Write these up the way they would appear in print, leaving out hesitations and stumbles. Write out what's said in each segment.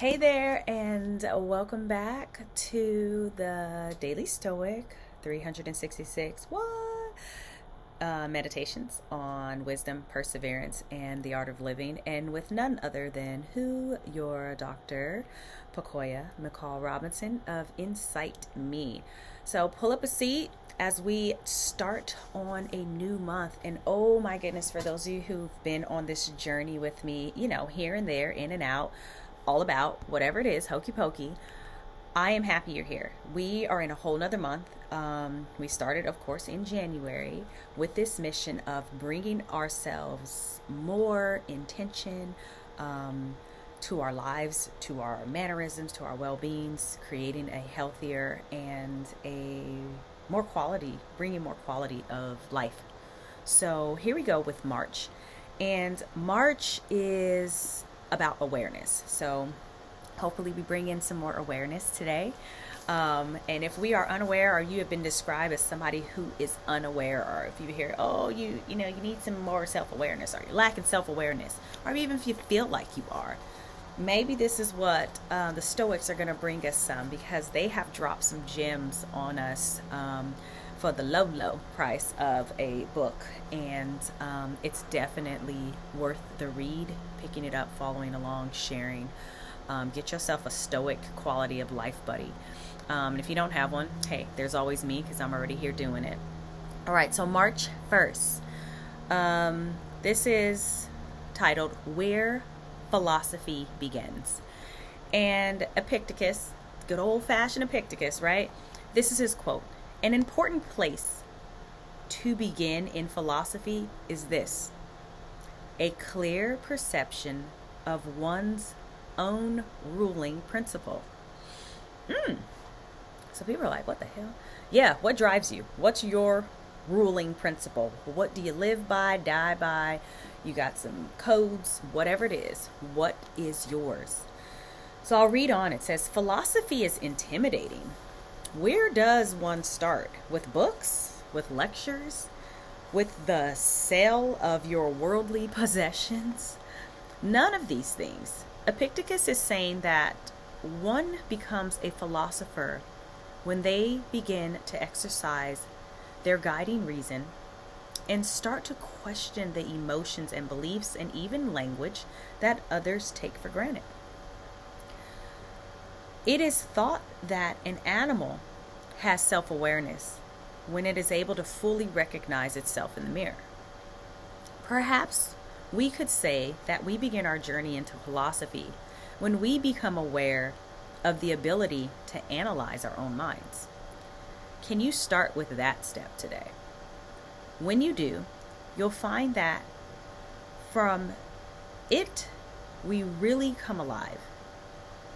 Hey there, and welcome back to the Daily Stoic 366 meditations on wisdom, perseverance, and the art of living, and with none other than who your Dr. Pakoya McCall Robinson of Insight Me. So pull up a seat as we start on a new month. And oh my goodness, for those of you who've been on this journey with me, here and there, in and out, all about whatever it is, hokey pokey, I am happy you're here. We are in a whole nother month. We started, of course, in January with this mission of bringing ourselves more intention to our lives, to our mannerisms, to our well-beings, creating a healthier and a more quality, bringing more quality of life. So here we go with March. And March is about awareness. So hopefully we bring in some more awareness today. And if we are unaware, or you have been described as somebody who is unaware, or if you hear, oh, you need some more self-awareness, or you're lacking self-awareness, or even if you feel like you are, maybe this is what the Stoics are going to bring us some, because they have dropped some gems on us for the low price of a book. And it's definitely worth the read, picking it up, following along, sharing. Get yourself a Stoic quality of life buddy. And if you don't have one, hey, there's always me, because I'm already here doing it. All right, so March 1st. This is titled Where Philosophy Begins. And Epictetus, good old-fashioned Epictetus, right? This is his quote. An important place to begin in philosophy is this: a clear perception of one's own ruling principle. So people are like, what the hell? Yeah, what drives you? What's your ruling principle? What do you live by, die by? You got some codes, whatever it is. What is yours? So I'll read on. It says, philosophy is intimidating. Where does one start? With books? With lectures? With the sale of your worldly possessions? None of these things. Epictetus is saying that one becomes a philosopher when they begin to exercise their guiding reason and start to question the emotions and beliefs and even language that others take for granted. It is thought that an animal has self-awareness when it is able to fully recognize itself in the mirror. Perhaps we could say that we begin our journey into philosophy when we become aware of the ability to analyze our own minds. Can you start with that step today? When you do, you'll find that from it, we really come alive,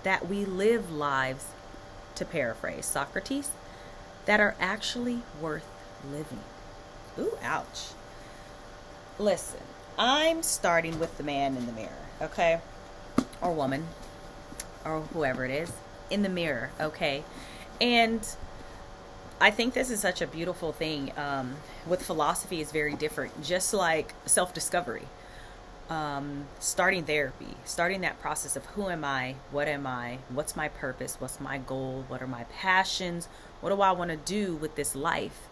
that we live lives, to paraphrase Socrates, that are actually worth living. Ooh, ouch. Listen, I'm starting with the man in the mirror, okay? Or woman, or whoever it is, in the mirror, okay? And I think this is such a beautiful thing. With philosophy is very different, just like self-discovery. Starting therapy, starting that process of who am I, what's my purpose, what's my goal, what are my passions, what do I want to do with this life,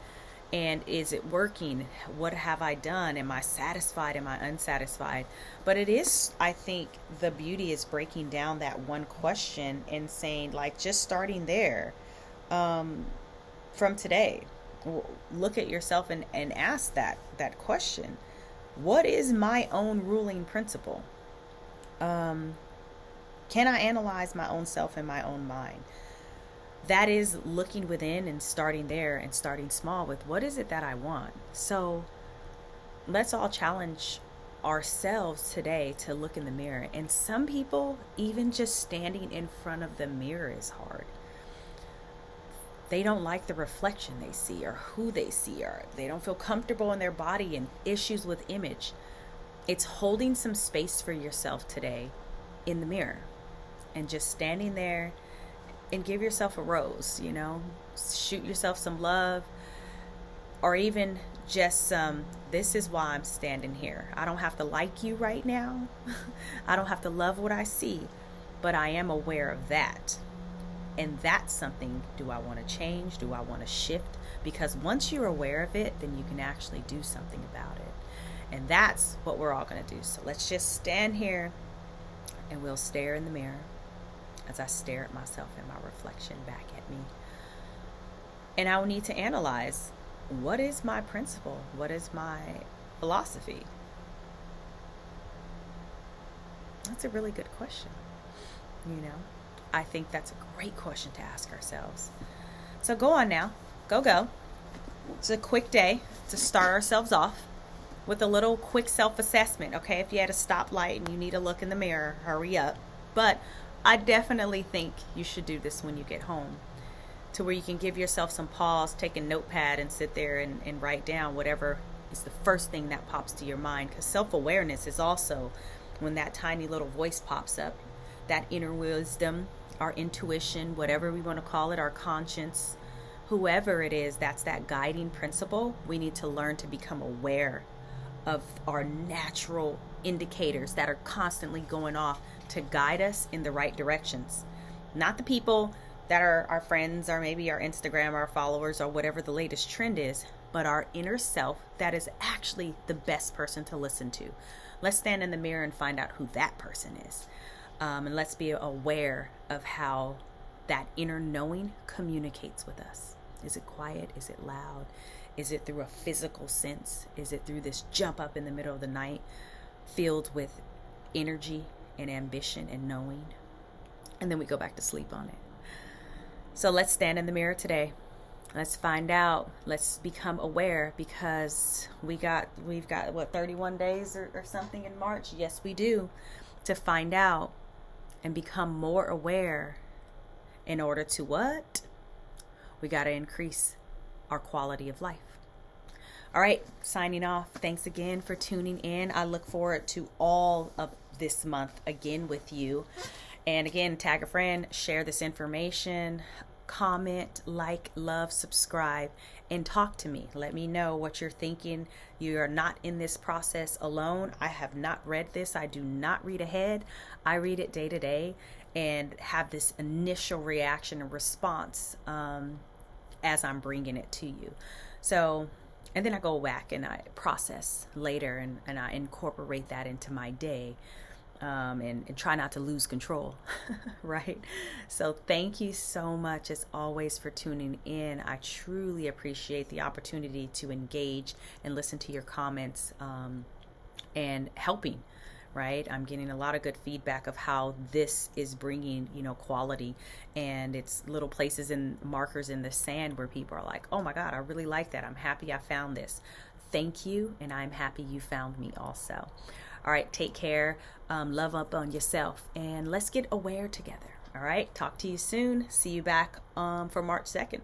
and is it working, what have I done, am I satisfied, am I unsatisfied? But it is, I think, the beauty is breaking down that one question and saying, like, just starting there, from today, look at yourself and ask that question. What is my own ruling principle? Can I analyze my own self and my own mind? That is looking within and starting there and starting small with what is it that I want. So let's all challenge ourselves today to look in the mirror. And some people, even just standing in front of the mirror is hard. They don't like the reflection they see or who they see, or they don't feel comfortable in their body and issues with image. It's holding some space for yourself today in the mirror and just standing there and give yourself a rose, shoot yourself some love, or even just some, this is why I'm standing here. I don't have to like you right now. I don't have to love what I see, but I am aware of that. And that's something, do I want to change? Do I want to shift? Because once you're aware of it, then you can actually do something about it. And that's what we're all going to do. So let's just stand here and we'll stare in the mirror as I stare at myself and my reflection back at me. And I will need to analyze, what is my principle? What is my philosophy? That's a really good question. I think that's a great question to ask ourselves. So go on now. Go. It's a quick day to start ourselves off with a little quick self-assessment. Okay, if you're at a stoplight and you need to look in the mirror, hurry up. But I definitely think you should do this when you get home, to where you can give yourself some pause, take a notepad and sit there and write down whatever is the first thing that pops to your mind. Because self-awareness is also when that tiny little voice pops up, that inner wisdom, our intuition, whatever we want to call it, our conscience, whoever it is, that's that guiding principle. We need to learn to become aware of our natural indicators that are constantly going off to guide us in the right directions. Not the people that are our friends or maybe our Instagram, our followers, or whatever the latest trend is, but our inner self that is actually the best person to listen to. Let's stand in the mirror and find out who that person is. And let's be aware of how that inner knowing communicates with us. Is it quiet? Is it loud? Is it through a physical sense? Is it through this jump up in the middle of the night filled with energy and ambition and knowing? And then we go back to sleep on it. So let's stand in the mirror today. Let's find out. Let's become aware, because we've got what, 31 days or something in March? Yes, we do, to find out and become more aware. In order to what? We got to increase our quality of life. All right, signing off. Thanks again for tuning in. I look forward to all of this month again with you. And again, tag a friend, share this information, comment, like, love, subscribe, and talk to me. Let me know what you're thinking. You are not in this process alone. I have not read this. I do not read ahead. I read it day to day and have this initial reaction and response as I'm bringing it to you. So, and then I go back and I process later and I incorporate that into my day. And try not to lose control, right? So thank you so much, as always, for tuning in. I truly appreciate the opportunity to engage and listen to your comments and helping, right? I'm getting a lot of good feedback of how this is bringing, quality, and it's little places and markers in the sand where people are like, oh my God, I really like that. I'm happy I found this. Thank you, and I'm happy you found me also. All right, take care. Love up on yourself, and let's get aware together. All right, talk to you soon. See you back for March 2nd.